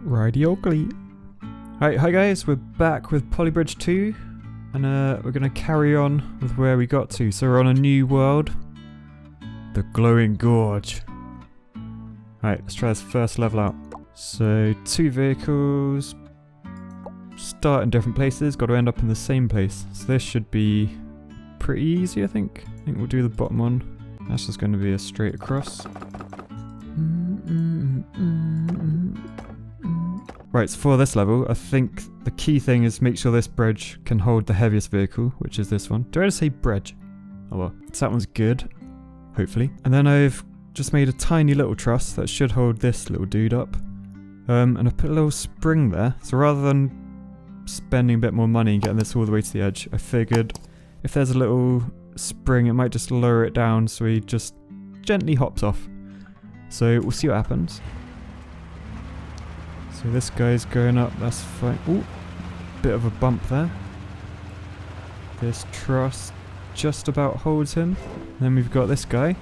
Rightyokalie. Hi guys, we're back with Polybridge 2, and we're gonna carry on with where we got to. So we're on a new world, the Glowing Gorge. Right, let's try this first level out. So 2 vehicles, start in different places, got to end up in the same place. So this should be pretty easy, I think. I think we'll do the bottom one. That's just going to be a straight across. Right, so for this level, I think the key thing is make sure this bridge can hold the heaviest vehicle, which is this one. Do I just say bridge? Oh well, so that one's good, hopefully. And then I've just made a tiny little truss that should hold this little dude up. And I put a little spring there, so rather than spending a bit more money and getting this all the way to the edge, I figured if there's a little spring, it might just lower it down so he just gently hops off. So we'll see what happens. So this guy's going up, that's fine. Ooh, bit of a bump there. This truss just about holds him. And then we've got this guy.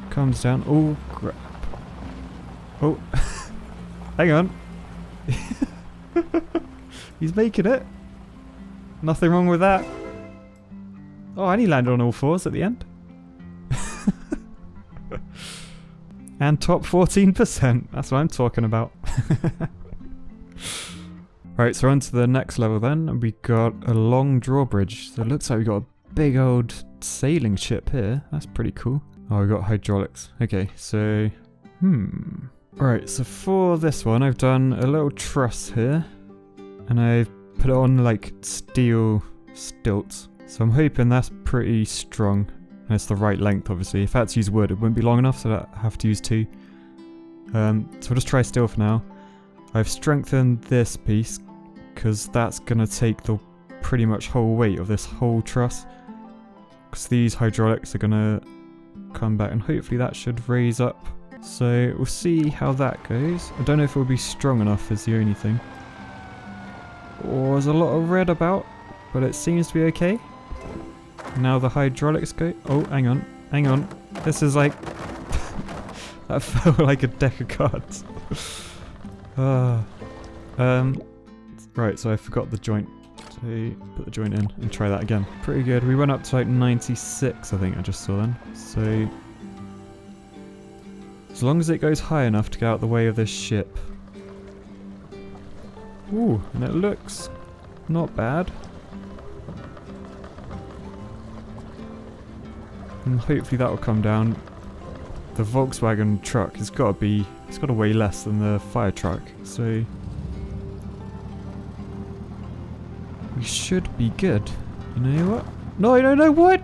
Comes down. Oh, crap. Oh, hang on. He's making it. Nothing wrong with that. Oh, and he landed on all 4s at the end. And top 14%. That's what I'm talking about. Right, so on to the next level then. And we got a long drawbridge. So it looks like we got a big old sailing ship here. That's pretty cool. Oh, we got hydraulics. Okay, so... Alright, so for this one, I've done a little truss here. And I've put it on, like, steel stilts. So I'm hoping that's pretty strong. And it's the right length, obviously. If I had to use wood, it wouldn't be long enough, so I have to use 2. So I'll just try steel for now. I've strengthened this piece, because that's going to take the pretty much whole weight of this whole truss. Because these hydraulics are going to come back, and hopefully that should raise up. So we'll see how that goes. I don't know if it will be strong enough is the only thing. Oh, there's a lot of red about, but it seems to be okay. Now the hydraulics go. Oh, hang on. This is like... that felt like a deck of cards. Right, so I forgot the joint. So put the joint in and try that again. Pretty good. We went up to like 96, I think I just saw then. So... as long as it goes high enough to get out of the way of this ship. Ooh, and it looks not bad. And hopefully that will come down. The Volkswagen truck has got to weigh less than the fire truck, so we should be good. You know what? No, what?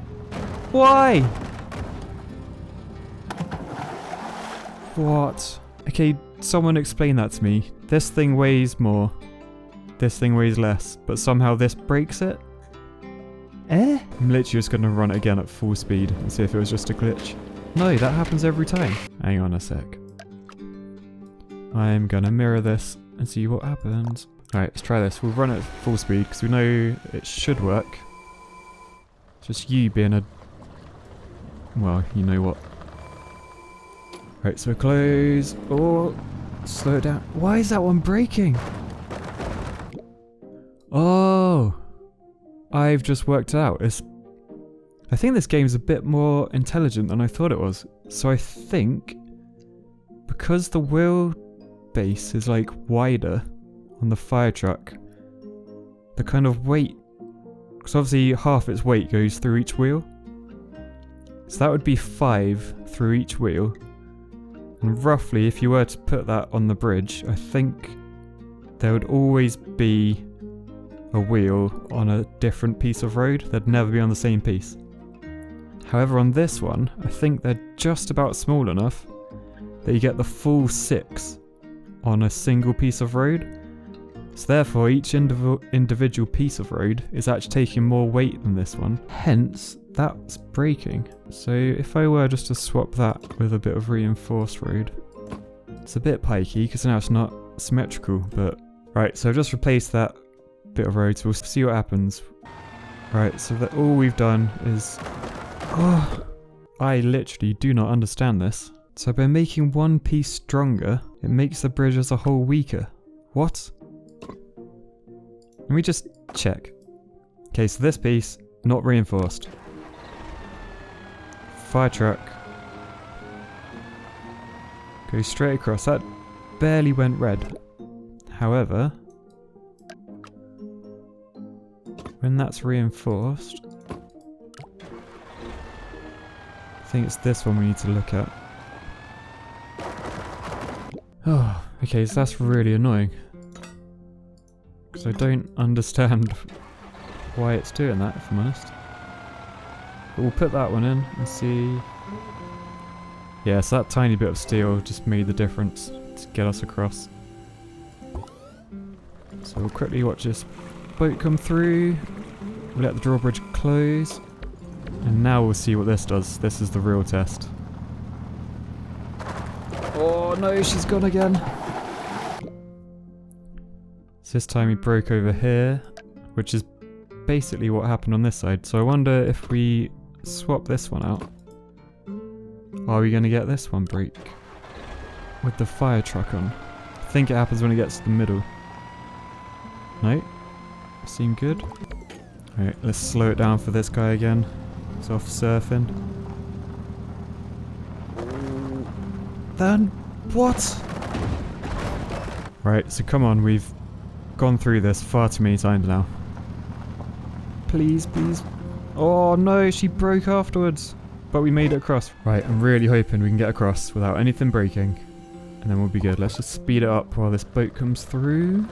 Why? What? Okay, someone explain that to me. This thing weighs more. This thing weighs less, but somehow this breaks it? I'm literally just going to run it again at full speed and see if it was just a glitch. No, that happens every time. Hang on a sec. I'm going to mirror this and see what happens. Alright, let's try this. We'll run it at full speed because we know it should work. Just you being a... well, you know what. Right, so close. Oh, slow it down. Why is that one breaking? Oh, I've just worked it out. I think this game's a bit more intelligent than I thought it was. So I think because the wheelbase is like wider on the fire truck, the kind of weight, because obviously half its weight goes through each wheel. So that would be 5 through each wheel. And roughly, if you were to put that on the bridge, I think there would always be a wheel on a different piece of road. They'd never be on the same piece. However, on this one, I think they're just about small enough that you get the full 6 on a single piece of road. So therefore, each individual piece of road is actually taking more weight than this one. Hence, that's breaking. So if I were just to swap that with a bit of reinforced road, it's a bit pikey because now it's not symmetrical, but... right, so I've just replaced that bit of road, so we'll see what happens. Right, so that all we've done is... oh, I literally do not understand this. So by making one piece stronger, It makes the bridge as a whole weaker. What? Let me just check. Okay, so this piece, not reinforced. Fire truck. Go straight across. That barely went red. However, when that's reinforced, I think it's this one we need to look at. Oh, okay, so that's really annoying. Because I don't understand why it's doing that, if I'm honest. But we'll put that one in and see. Yeah, so that tiny bit of steel just made the difference to get us across. So we'll quickly watch this boat come through. We'll let the drawbridge close. And now we'll see what this does. This is the real test. Oh no, she's gone again. So this time he broke over here, which is basically what happened on this side. So I wonder if we swap this one out, are we going to get this one break with the fire truck on? I think it happens when it gets to the middle. No? Seem good? Alright, let's slow it down for this guy again. He's off surfing. Then what? Right, so come on, we've gone through this far too many times now. Please, please. Oh no, she broke afterwards. But we made it across. Right, I'm really hoping we can get across without anything breaking. And then we'll be good. Let's just speed it up while this boat comes through.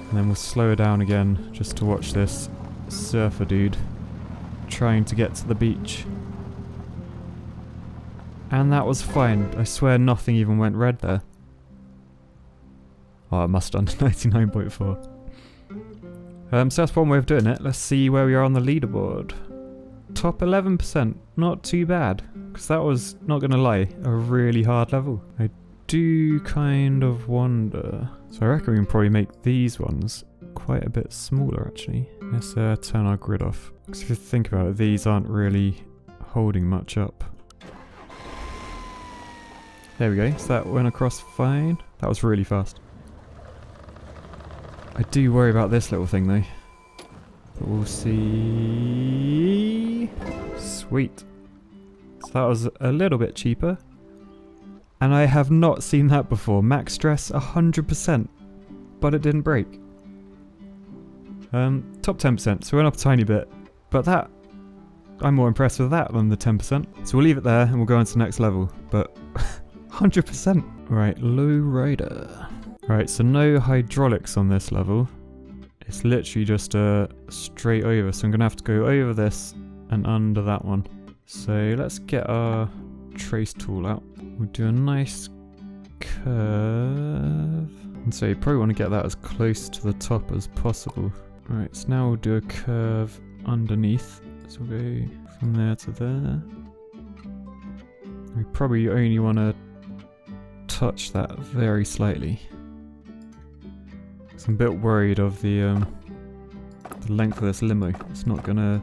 And then we'll slow her down again just to watch this surfer dude trying to get to the beach. And that was fine. I swear nothing even went red there. Oh, it must have done 99.4. So that's one way of doing it. Let's see where we are on the leaderboard. Top 11%. Not too bad. Because that was, not going to lie, a really hard level. I do kind of wonder. So I reckon we can probably make these ones quite a bit smaller actually. Let's turn our grid off. Because if you think about it, these aren't really holding much up. There we go. So that went across fine. That was really fast. I do worry about this little thing though. But we'll see. Sweet. So that was a little bit cheaper. And I have not seen that before. Max stress 100%. But it didn't break. Top 10%. So we went up a tiny bit. But that, I'm more impressed with that than the 10%. So we'll leave it there and we'll go on to the next level. But 100%. Right, low rider. Right, so no hydraulics on this level. It's literally just straight over. So I'm going to have to go over this and under that one. So let's get our trace tool out. We'll do a nice curve. And so you probably want to get that as close to the top as possible. Right, so now we'll do a curve underneath. So we'll go from there to there. We probably only want to touch that very slightly. I'm a bit worried of the length of this limo. It's not gonna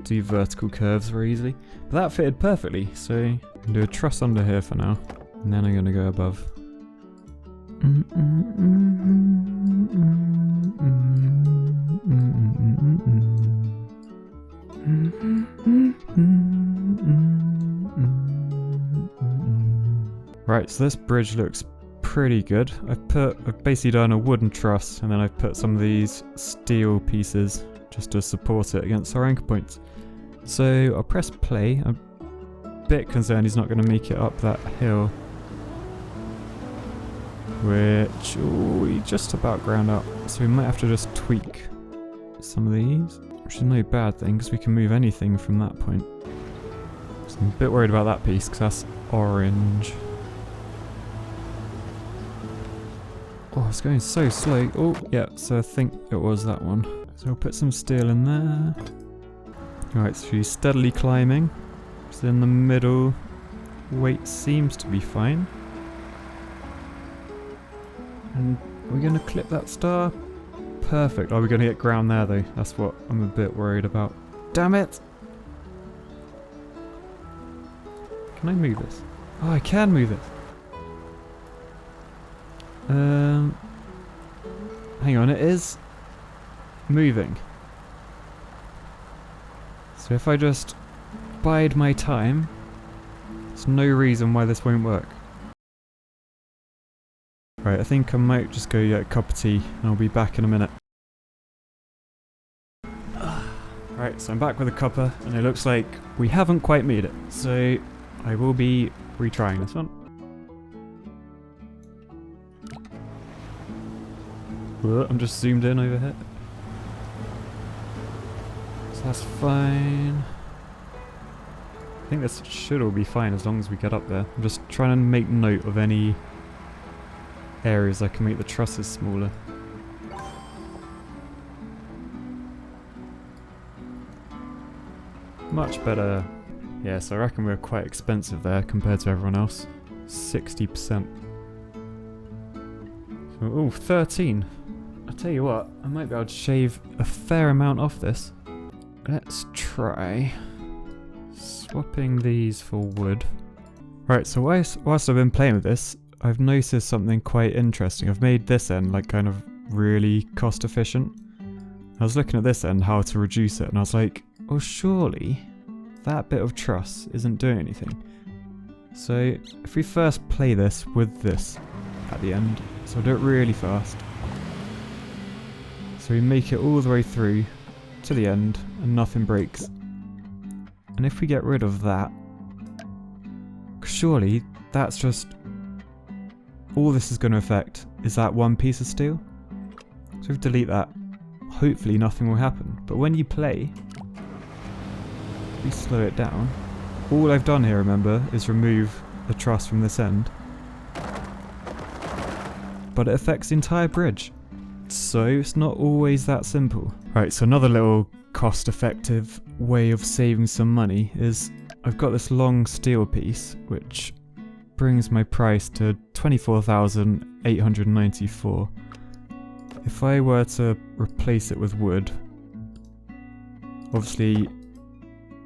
do vertical curves very easily. But that fitted perfectly, so I'm gonna do a truss under here for now. And then I'm gonna go above. Right, so this bridge looks pretty good. I've basically done a wooden truss and then I've put some of these steel pieces just to support it against our anchor points. So I'll press play. I'm a bit concerned he's not going to make it up that hill, which we just about ground up. So we might have to just tweak some of these, which is no bad thing because we can move anything from that point. So I'm a bit worried about that piece because that's orange. Oh, it's going so slow. Oh, yeah, so I think it was that one. So we'll put some steel in there. Alright, so she's steadily climbing. So in the middle, weight seems to be fine. And we're going to clip that star. Perfect. Oh, we're going to get ground there though. That's what I'm a bit worried about. Damn it! Can I move this? Oh, I can move it. Hang on, it is moving. So if I just bide my time, there's no reason why this won't work. Right, I think I might just go get a cup of tea and I'll be back in a minute. Right, so I'm back with a cuppa and it looks like we haven't quite made it. So I will be retrying this one. I'm just zoomed in over here. So that's fine. I think this should all be fine as long as we get up there. I'm just trying to make note of any areas I can make the trusses smaller. Much better. Yeah, so I reckon we're quite expensive there compared to everyone else. 60%. So, ooh, 13. I tell you what, I might be able to shave a fair amount off this. Let's try swapping these for wood. Right, so whilst I've been playing with this, I've noticed something quite interesting. I've made this end like kind of really cost efficient. I was looking at this end, how to reduce it, and I was like, well, surely that bit of truss isn't doing anything. So if we first play this with this at the end, so I'll do it really fast. So we make it all the way through to the end and nothing breaks. And if we get rid of that, surely that's just all this is going to affect is that one piece of steel. So if we delete that, hopefully nothing will happen. But when you play, if we slow it down, all I've done here, remember, is remove the truss from this end. But it affects the entire bridge. So it's not always that simple. Right, so another little cost-effective way of saving some money is I've got this long steel piece, which brings my price to 24,894. If I were to replace it with wood, obviously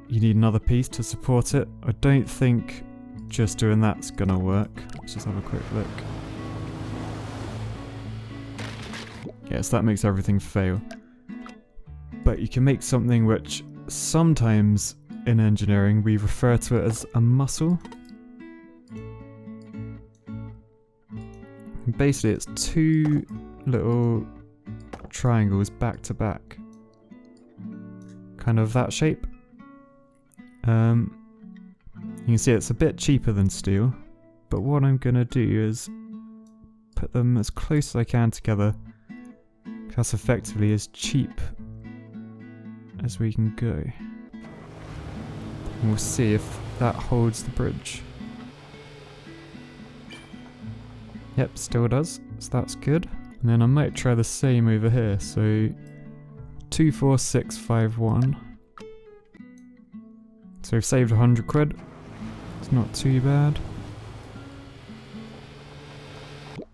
you need another piece to support it. I don't think just doing that's gonna work. Let's just have a quick look. Yes, that makes everything fail. But you can make something which sometimes in engineering we refer to it as a muscle. Basically it's two little triangles back to back. Kind of that shape. You can see it's a bit cheaper than steel, but what I'm gonna do is put them as close as I can together. That's effectively as cheap as we can go. And we'll see if that holds the bridge. Yep, still does, so that's good. And then I might try the same over here, so 24651. So we've saved 100 quid. It's not too bad.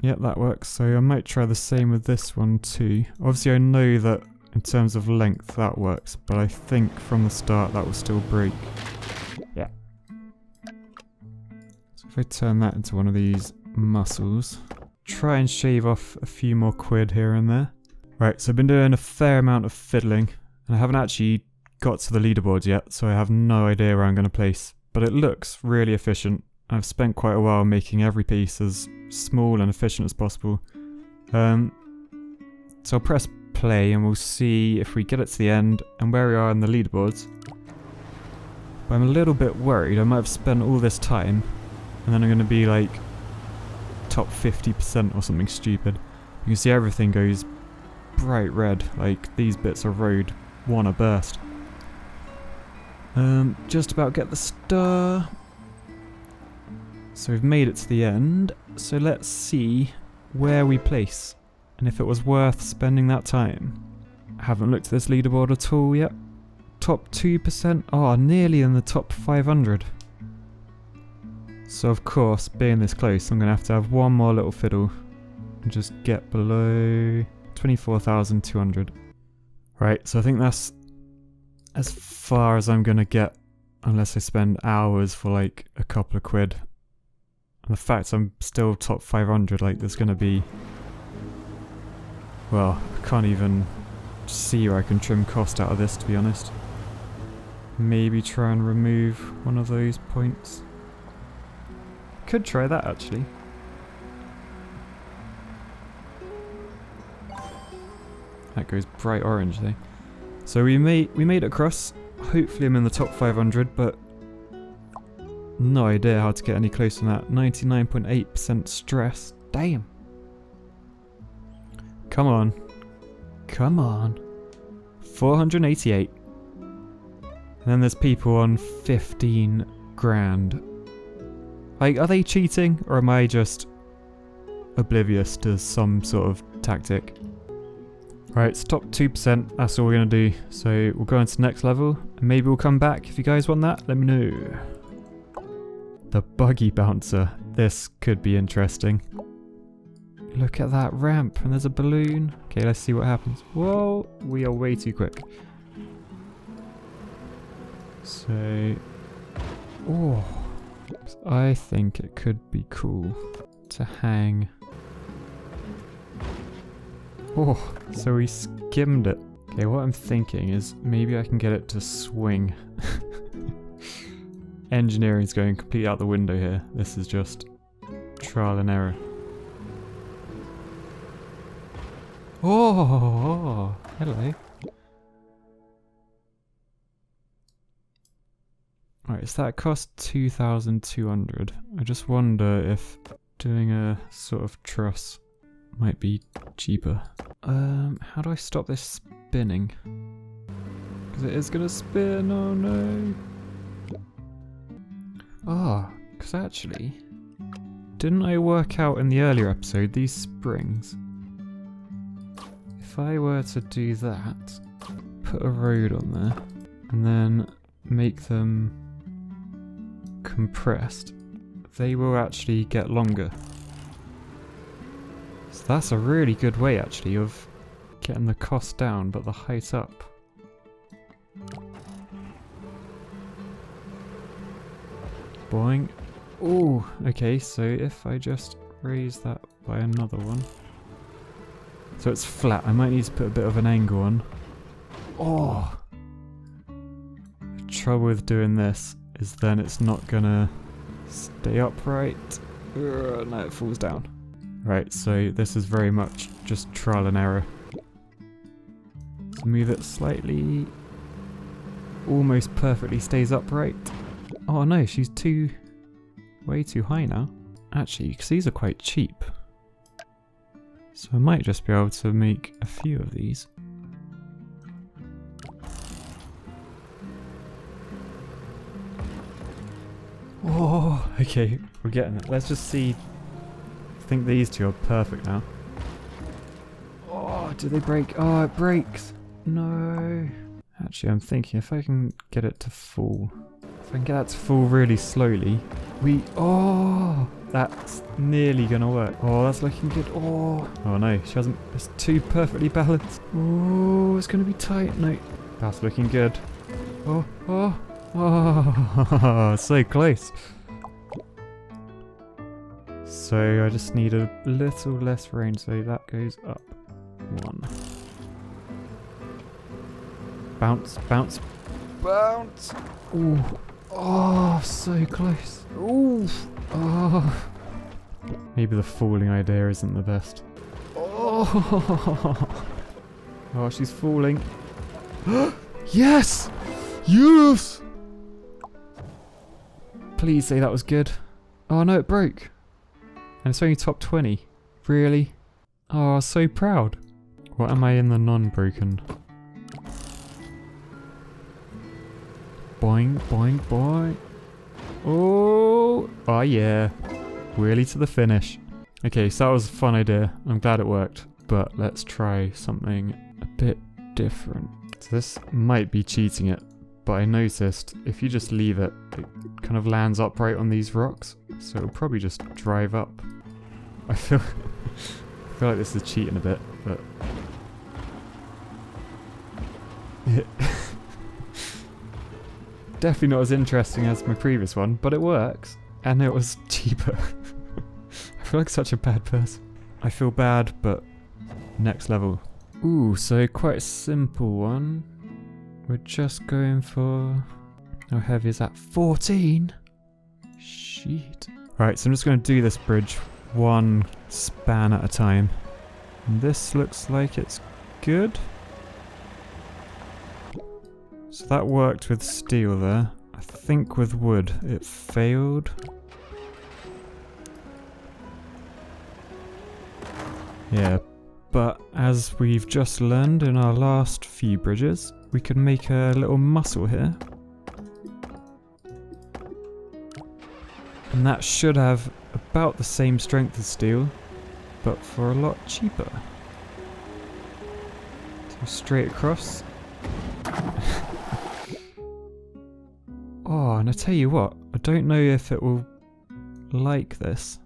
Yep, that works. So I might try the same with this one too. Obviously I know that in terms of length that works, but I think from the start that will still break. Yeah. So if I turn that into one of these muscles, try and shave off a few more quid here and there. Right, so I've been doing a fair amount of fiddling, and I haven't actually got to the leaderboards yet, so I have no idea where I'm going to place. But it looks really efficient. I've spent quite a while making every piece as small and efficient as possible. So I'll press play and we'll see if we get it to the end and where we are in the leaderboards. But I'm a little bit worried. I might have spent all this time and then I'm going to be like top 50% or something stupid. You can see everything goes bright red, like these bits of road wanna burst. Just about get the star. So we've made it to the end, so let's see where we place and if it was worth spending that time. I haven't looked at this leaderboard at all yet. Top 2%? Oh, nearly in the top 500. So of course, being this close, I'm going to have one more little fiddle and just get below 24,200. Right, so I think that's as far as I'm going to get unless I spend hours for like a couple of quid. And the fact I'm still top 500, like there's gonna be... Well, I can't even see where I can trim cost out of this, to be honest. Maybe try and remove one of those points. Could try that, actually. That goes bright orange, though. So we made it across. Hopefully I'm in the top 500, but no idea how to get any closer than that. 99.8% stress. Damn. Come on. Come on. 488. And then there's people on 15 grand. Like, are they cheating, or am I just oblivious to some sort of tactic? Right, it's top 2%, that's all we're going to do. So we'll go on to the next level, and maybe we'll come back. If you guys want that, let me know. The buggy bouncer. This could be interesting. Look at that ramp, and there's a balloon. Okay, let's see what happens. Whoa, we are way too quick. So... Oh, I think it could be cool to hang... Oh, so we skimmed it. Okay, what I'm thinking is maybe I can get it to swing. Engineering's going completely out the window here. This is just trial and error. Oh, hello. Alright, so that cost 2,200. I just wonder if doing a sort of truss might be cheaper. How do I stop this spinning? Because it is gonna spin, oh no. Ah, because actually, didn't I work out in the earlier episode these springs? If I were to do that, put a road on there, and then make them compressed, they will actually get longer. So that's a really good way actually of getting the cost down but the height up. Boing. Oh, okay, so if I just raise that by another one. So it's flat, I might need to put a bit of an angle on. Oh! The trouble with doing this is then it's not gonna stay upright. No, it falls down. Right, so this is very much just trial and error. So move it slightly. Almost perfectly stays upright. Oh no, she's way too high now. Actually, because these are quite cheap. So I might just be able to make a few of these. Oh, okay, we're getting it. Let's just see. I think these two are perfect now. Oh, do they break? Oh, it breaks. No. Actually, I'm thinking if I can get it to fall. If I can get that to fall really slowly. Oh, that's nearly gonna work. Oh, that's looking good. Oh no, she hasn't. It's too perfectly balanced. Oh, it's gonna be tight. No, that's looking good. Oh, so close. So I just need a little less range, so that goes up 1. Bounce, bounce, bounce. Ooh. Oh, so close. Ooh. Oh. Maybe the falling idea isn't the best. Oh, oh, she's falling. Yes! Yes! Please say that was good. Oh no, it broke. And it's only top 20. Really? Oh, so proud. What am I in the non-broken? Boing, boing, boing. Oh yeah. Wheelie to the finish. Okay, so that was a fun idea. I'm glad it worked. But let's try something a bit different. So this might be cheating it, but I noticed if you just leave it, it kind of lands upright on these rocks. So it'll probably just drive up. I feel like this is cheating a bit, but... Definitely not as interesting as my previous one, but it works. And it was cheaper. feel like such a bad person. I feel bad, but next level. Ooh, so quite a simple one. We're just going for... How heavy is that? 14? Shit. Right, so I'm just going to do this bridge one span at a time. And this looks like it's good. So that worked with steel there. I think with wood it failed. Yeah, but as we've just learned in our last few bridges, we can make a little muscle here. And that should have about the same strength as steel, but for a lot cheaper. So straight across. Oh, and I tell you what, I don't know if it will like this,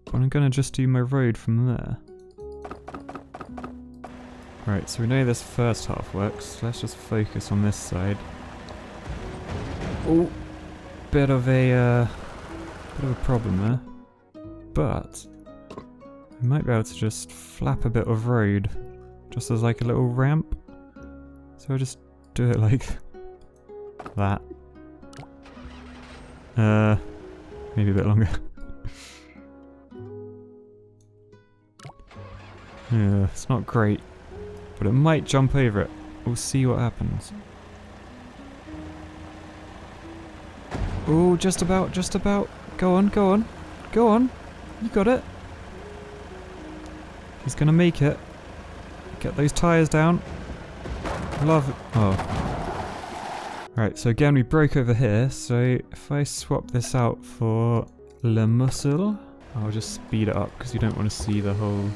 but I'm gonna just do my road from there. Right, so we know this first half works, so let's just focus on this side. Oh, bit of a problem there, but I might be able to just flap a bit of road, just as like a little ramp. So I'll just do it like that. Maybe a bit longer. Yeah, it's not great, but it might jump over it. We'll see what happens. Oh, just about, just about. Go on, go on, go on. You got it. He's gonna make it. Get those tyres down. Love it. Oh. Right, so again we broke over here, so if I swap this out for Le Muscle, I'll just speed it up because you don't want to see the whole...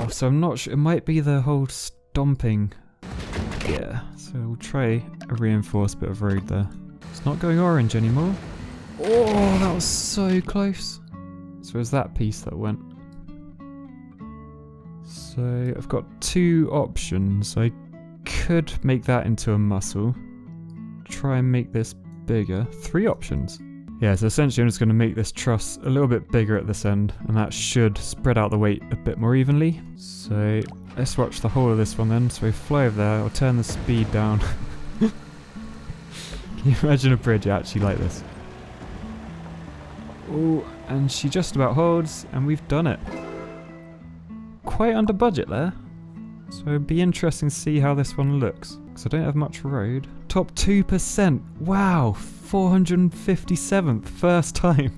Oh, so I'm not sure, it might be the whole stomping. Yeah, so we'll try a reinforced bit of road there. It's not going orange anymore. Oh, that was so close. So it was that piece that went. So I've got two options. I could make that into a muscle. Try and make this bigger. Three options. Yeah, so essentially I'm just going to make this truss a little bit bigger at this end, and that should spread out the weight a bit more evenly. So let's watch the whole of this one then. So we fly over there, I'll turn the speed down. Can you imagine a bridge actually like this? Oh, and she just about holds, and we've done it. Quite under budget there. So it'd be interesting to see how this one looks, because I don't have much road. Top 2%, wow, 457th, first time.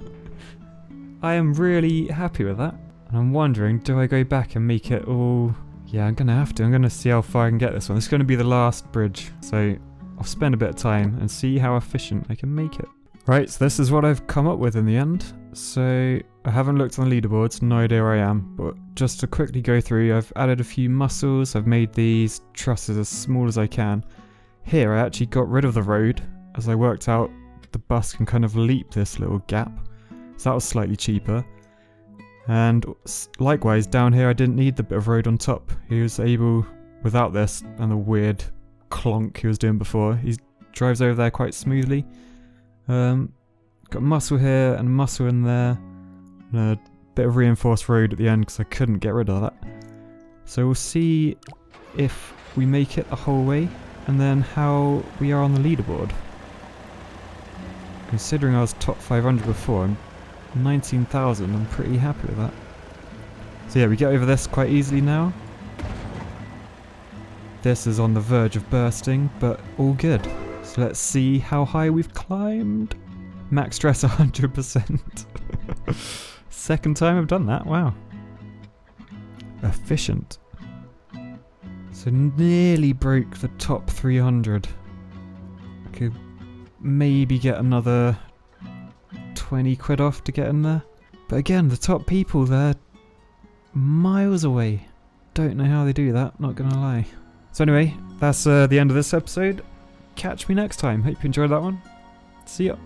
I am really happy with that. And I'm wondering, do I go back and make it all... Yeah, I'm gonna have to. I'm gonna see how far I can get this one. This is gonna be the last bridge, so I'll spend a bit of time and see how efficient I can make it. Right, so this is what I've come up with in the end. So I haven't looked on the leaderboards, no idea where I am, but just to quickly go through, I've added a few muscles, I've made these trusses as small as I can. Here I actually got rid of the road, as I worked out the bus can kind of leap this little gap, so that was slightly cheaper. And likewise down here I didn't need the bit of road on top. He was able, without this and the weird clonk he was doing before, he drives over there quite smoothly. Got muscle here and muscle in there, and a bit of reinforced road at the end because I couldn't get rid of that. So we'll see if we make it the whole way, and then how we are on the leaderboard. Considering I was top 500 before, I'm 19,000, I'm pretty happy with that. So yeah, we get over this quite easily now. This is on the verge of bursting, but all good. So let's see how high we've climbed. Max stress 100%. Second time I've done that, wow. Efficient. So nearly broke the top 300. I could maybe get another 20 quid off to get in there. But again, the top people, they're miles away. Don't know how they do that, not gonna lie. So anyway, that's the end of this episode. Catch me next time. Hope you enjoyed that one. See ya.